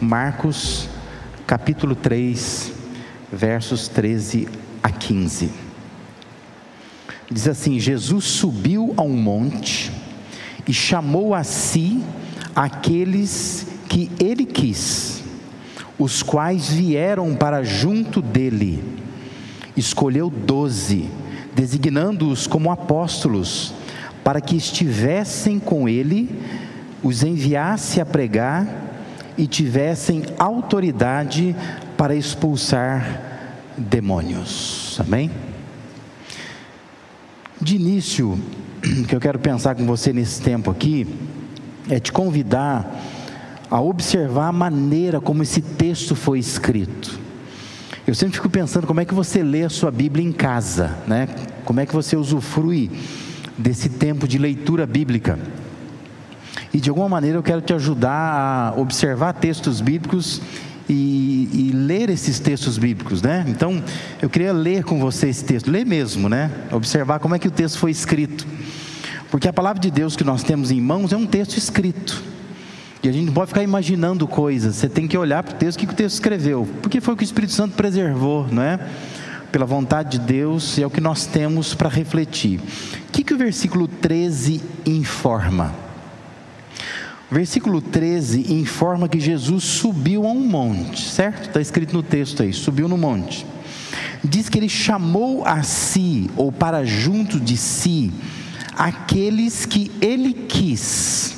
Marcos, capítulo 3, versos 13 a 15. Diz assim: Jesus subiu a um monte e chamou a si aqueles que ele quis, os quais vieram para junto dele. Escolheu 12, designando-os como apóstolos, para que estivessem com ele, os enviasse a pregar e tivessem autoridade para expulsar demônios. Amém? De início, o que eu quero pensar com você nesse tempo aqui é te convidar a observar a maneira como esse texto foi escrito. Eu sempre fico pensando como é que você lê a sua Bíblia em casa, né? Como é que você usufrui desse tempo de leitura bíblica. E de alguma maneira eu quero te ajudar a observar textos bíblicos e ler esses textos bíblicos, né? Então, eu queria ler com você esse texto, ler mesmo, né? Observar como é que o texto foi escrito. Porque a palavra de Deus que nós temos em mãos é um texto escrito. E a gente não pode ficar imaginando coisas, você tem que olhar para o texto, o que o texto escreveu. Porque foi o que o Espírito Santo preservou, não é? Pela vontade de Deus, é o que nós temos para refletir. O que o versículo 13 informa? O versículo 13 informa que Jesus subiu a um monte, certo? Está escrito no texto aí, subiu no monte. Diz que ele chamou a si, ou para junto de si, aqueles que ele quis.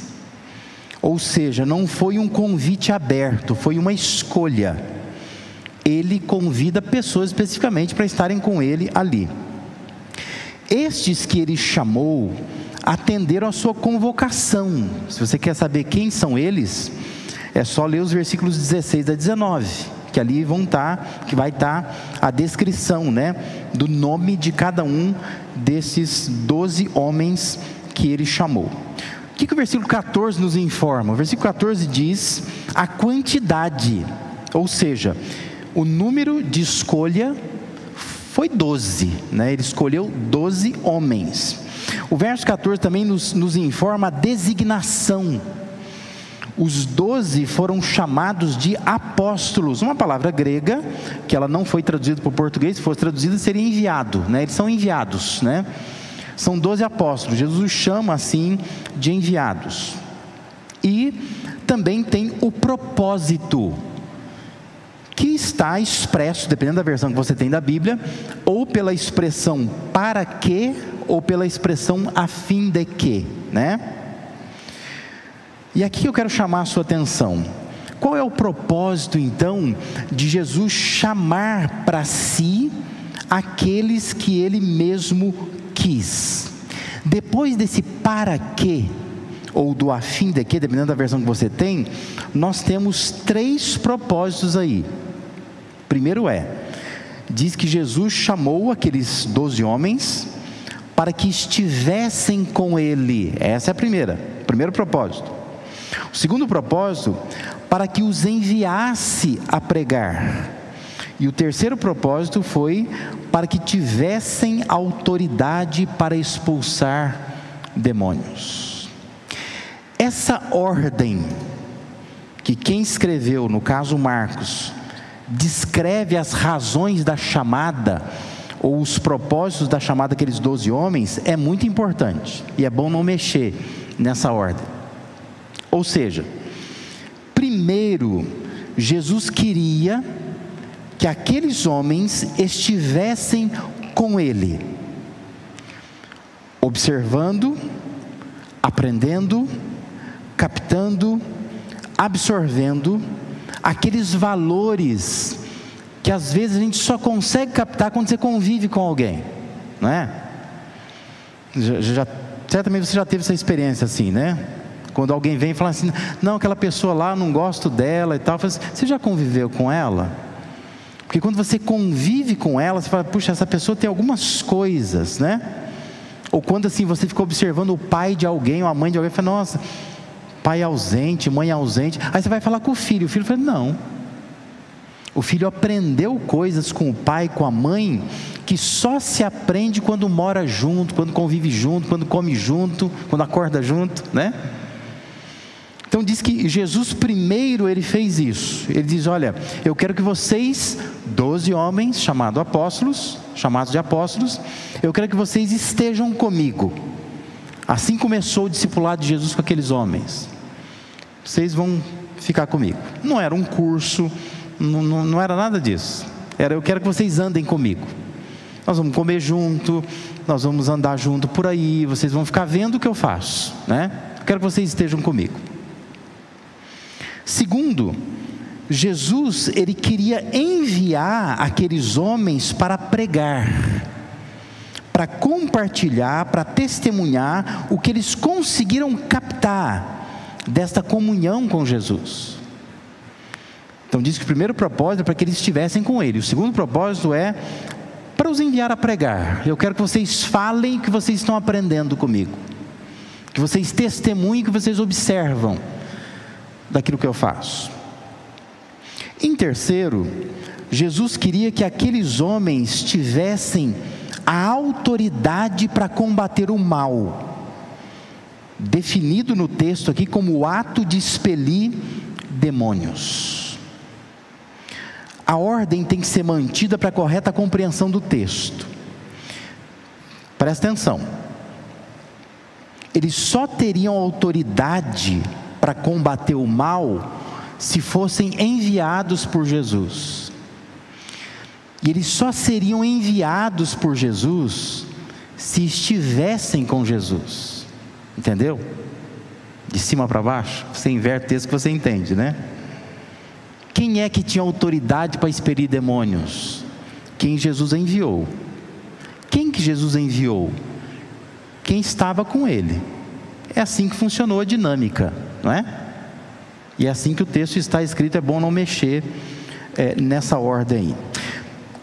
Ou seja, não foi um convite aberto, foi uma escolha. Ele convida pessoas especificamente para estarem com ele ali. Estes que ele chamou atenderam a sua convocação. Se você quer saber quem são eles, é só ler os versículos 16 a 19, que ali que vai estar a descrição, né, do nome de cada um desses 12 homens que ele chamou. O que o versículo 14 nos informa? O versículo 14 diz a quantidade, ou seja, o número de escolha foi 12, né? Ele escolheu 12 homens. O verso 14 também nos informa a designação. Os 12 foram chamados de apóstolos, uma palavra grega, que ela não foi traduzida para o português. Se fosse traduzida seria enviado, né? Eles são enviados, né? São 12 apóstolos, Jesus os chama assim de enviados. E também tem o propósito, que está expresso, dependendo da versão que você tem da Bíblia, ou pela expressão para que, ou pela expressão a fim de que, né? E aqui eu quero chamar a sua atenção. Qual é o propósito então de Jesus chamar para si aqueles que ele mesmo quis? Depois desse para que, ou do a fim de que, dependendo da versão que você tem, nós temos 3 propósitos aí. Primeiro diz que Jesus chamou aqueles 12 homens para que estivessem com ele. Essa é o primeiro propósito. O segundo propósito, para que os enviasse a pregar. E o terceiro propósito foi para que tivessem autoridade para expulsar demônios. Essa ordem, que quem escreveu, no caso Marcos, descreve as razões da chamada, ou os propósitos da chamada daqueles 12 homens, é muito importante, e é bom não mexer nessa ordem. Ou seja, primeiro, Jesus queria que aqueles homens estivessem com ele, observando, aprendendo, captando, absorvendo aqueles valores que às vezes a gente só consegue captar quando você convive com alguém, não é? Certamente você já teve essa experiência assim, né? Quando alguém vem e fala assim, não, aquela pessoa lá, não gosto dela e tal. Você já conviveu com ela? Porque quando você convive com ela, você fala, puxa, essa pessoa tem algumas coisas, né? Ou quando assim, você fica observando o pai de alguém, ou a mãe de alguém, fala, nossa, pai ausente, mãe ausente. Aí você vai falar com o filho fala, não. O filho aprendeu coisas com o pai, com a mãe, que só se aprende quando mora junto, quando convive junto, quando come junto, quando acorda junto, né? Então diz que Jesus primeiro ele fez isso. Ele diz: olha, eu quero que vocês, 12 homens chamados de apóstolos, eu quero que vocês estejam comigo. Assim começou o discipulado de Jesus com aqueles homens. Vocês vão ficar comigo. Não era um curso, não era nada disso. Era: eu quero que vocês andem comigo. Nós vamos comer junto, nós vamos andar junto por aí, vocês vão ficar vendo o que eu faço, né? Eu quero que vocês estejam comigo. Segundo, Jesus, ele queria enviar aqueles homens para pregar, para compartilhar, para testemunhar o que eles conseguiram captar desta comunhão com Jesus. Então diz que o primeiro propósito é para que eles estivessem com ele. O segundo propósito é para os enviar a pregar. Eu quero que vocês falem o que vocês estão aprendendo comigo, que vocês testemunhem, que vocês observam daquilo que eu faço. Em terceiro, Jesus queria que aqueles homens tivessem a autoridade para combater o mal, definido no texto aqui como o ato de expelir demônios. A ordem tem que ser mantida para a correta compreensão do texto. Presta atenção. Eles só teriam autoridade para combater o mal se fossem enviados por Jesus. E eles só seriam enviados por Jesus se estivessem com Jesus. Entendeu? De cima para baixo, você inverte o texto que você entende, né? Quem é que tinha autoridade para expelir demônios? Quem Jesus enviou. Quem que Jesus enviou? Quem estava com ele. É assim que funcionou a dinâmica, não é? E é assim que o texto está escrito. É bom não mexer nessa ordem aí.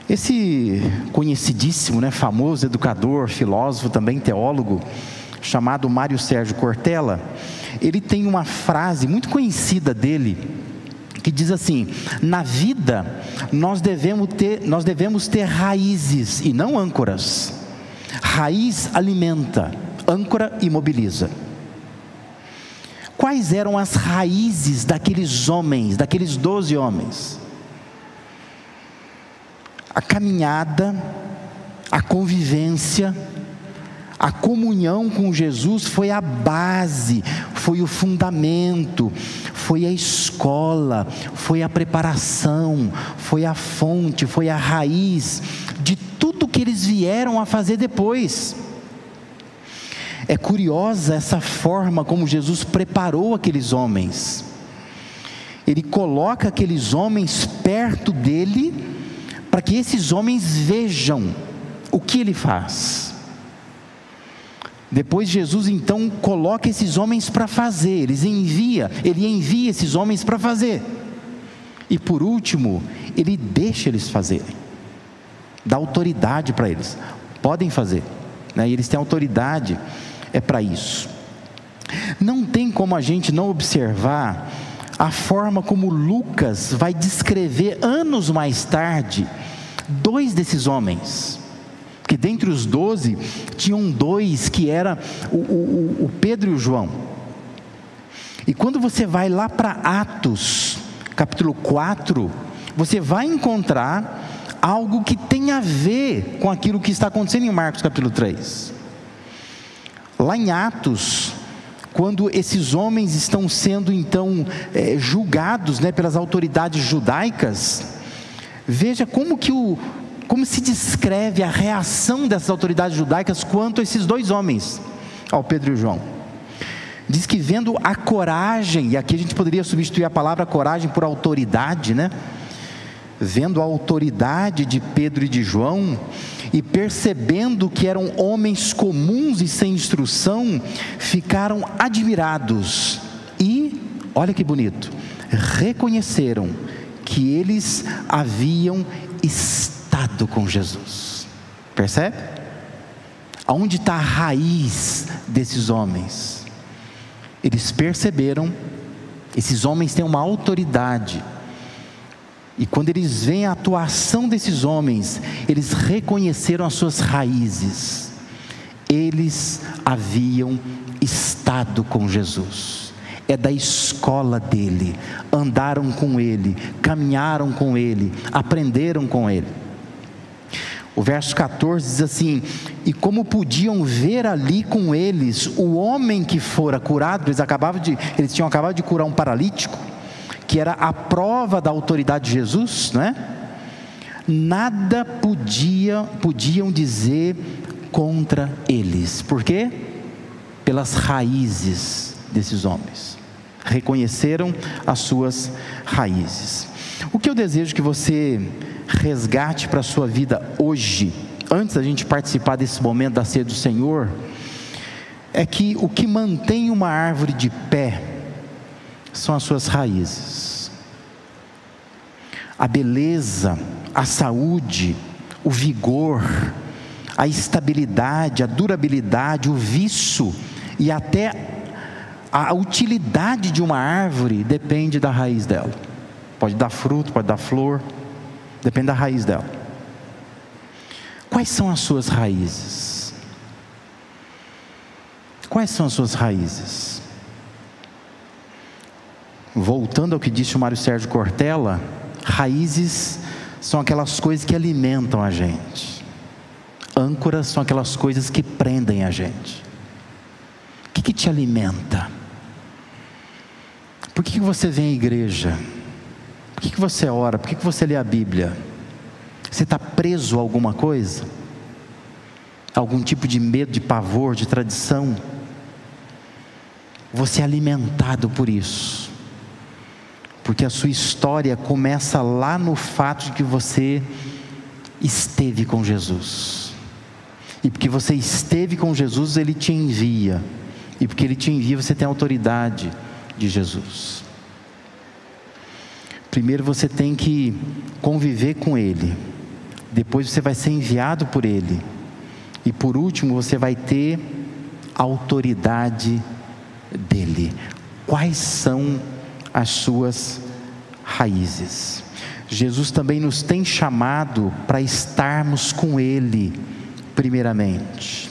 Esse conhecidíssimo, né, famoso educador, filósofo, também teólogo, chamado Mário Sérgio Cortella, ele tem uma frase muito conhecida dele, que diz assim: na vida nós devemos ter raízes e não âncoras. Raiz alimenta, âncora imobiliza. Quais eram as raízes daqueles homens, daqueles 12 homens? A caminhada, a convivência, a comunhão com Jesus foi a base, foi o fundamento, foi a escola, foi a preparação, foi a fonte, foi a raiz de tudo que eles vieram a fazer depois. É curiosa essa forma como Jesus preparou aqueles homens. Ele coloca aqueles homens perto dele, para que esses homens vejam o que ele faz. Depois Jesus então coloca esses homens para fazer, ele envia esses homens para fazer. E por último, ele deixa eles fazerem, dá autoridade para eles, podem fazer, né? E eles têm autoridade para isso. Não tem como a gente não observar a forma como Lucas vai descrever anos mais tarde 2 desses homens. Porque dentre os 12, tinham 2 que eram o Pedro e o João. E quando você vai lá para Atos, capítulo 4, você vai encontrar algo que tem a ver com aquilo que está acontecendo em Marcos capítulo 3. Lá em Atos, quando esses homens estão sendo então julgados, né, pelas autoridades judaicas, veja como se descreve a reação dessas autoridades judaicas quanto a esses 2 homens, ao Pedro e João. Diz que vendo a coragem, e aqui a gente poderia substituir a palavra coragem por autoridade, né? Vendo a autoridade de Pedro e de João, e percebendo que eram homens comuns e sem instrução, ficaram admirados e, olha que bonito, reconheceram que eles haviam estado com Jesus. Percebe? Aonde está a raiz desses homens? Eles perceberam, esses homens têm uma autoridade, e quando eles veem a atuação desses homens, eles reconheceram as suas raízes. Eles haviam estado com Jesus, é da escola dele, andaram com ele, caminharam com ele, aprenderam com ele. O verso 14 diz assim: e como podiam ver ali com eles o homem que fora curado, eles tinham acabado de curar um paralítico, que era a prova da autoridade de Jesus, não é? Nada podiam dizer contra eles. Por quê? Pelas raízes desses homens. Reconheceram as suas raízes. O que eu desejo que você resgate para a sua vida hoje, antes da gente participar desse momento da ceia do Senhor, é que o que mantém uma árvore de pé são as suas raízes. A beleza, a saúde, o vigor, a estabilidade, a durabilidade, o viço e até a utilidade de uma árvore depende da raiz dela. Pode dar fruto, pode dar flor, depende da raiz dela. Quais são as suas raízes? Quais são as suas raízes? Voltando ao que disse o Mário Sérgio Cortella, raízes são aquelas coisas que alimentam a gente. Âncoras são aquelas coisas que prendem a gente. O que te alimenta? Por que você vem à igreja? Por que você ora? Por que você lê a Bíblia? Você está preso a alguma coisa? Algum tipo de medo, de pavor, de tradição? Você é alimentado por isso, porque a sua história começa lá no fato de que você esteve com Jesus, e porque você esteve com Jesus, Ele te envia, e porque Ele te envia, você tem a autoridade de Jesus. Primeiro você tem que conviver com Ele, depois você vai ser enviado por Ele, e por último você vai ter a autoridade dEle. Quais são as suas raízes? Jesus também nos tem chamado para estarmos com Ele primeiramente.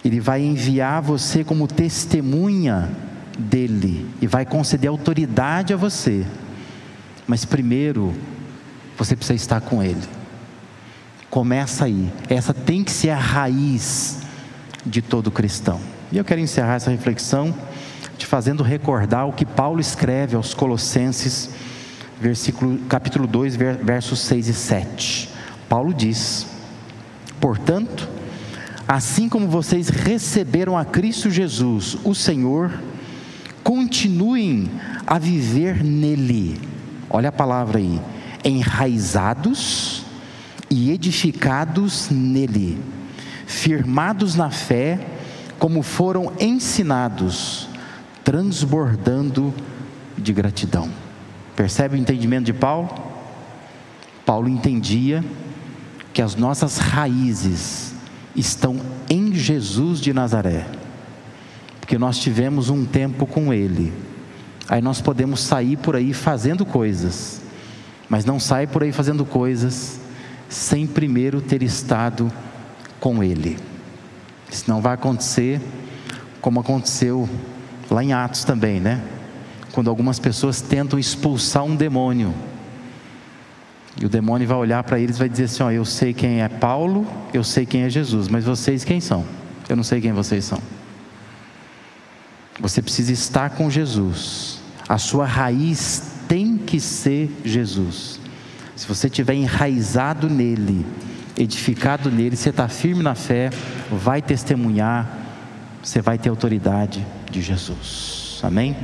Ele vai enviar você como testemunha dEle, e vai conceder autoridade a você, mas primeiro você precisa estar com Ele. Começa aí, essa tem que ser a raiz de todo cristão. E eu quero encerrar essa reflexão te fazendo recordar o que Paulo escreve aos Colossenses, capítulo 2, versos 6 e 7. Paulo diz: portanto, assim como vocês receberam a Cristo Jesus, o Senhor, continuem a viver nele. Olha a palavra aí: enraizados e edificados nele, firmados na fé, como foram ensinados, transbordando de gratidão. Percebe o entendimento de Paulo? Paulo entendia que as nossas raízes estão em Jesus de Nazaré, porque nós tivemos um tempo com Ele. Aí nós podemos sair por aí fazendo coisas, mas não sai por aí fazendo coisas sem primeiro ter estado com Ele. Senão vai acontecer como aconteceu lá em Atos também, né? Quando algumas pessoas tentam expulsar um demônio, e o demônio vai olhar para eles e vai dizer assim: ó, eu sei quem é Paulo, eu sei quem é Jesus, mas vocês quem são? Eu não sei quem vocês são. Você precisa estar com Jesus. A sua raiz tem que ser Jesus. Se você estiver enraizado nele, edificado nele, você está firme na fé, vai testemunhar, você vai ter autoridade de Jesus. Amém?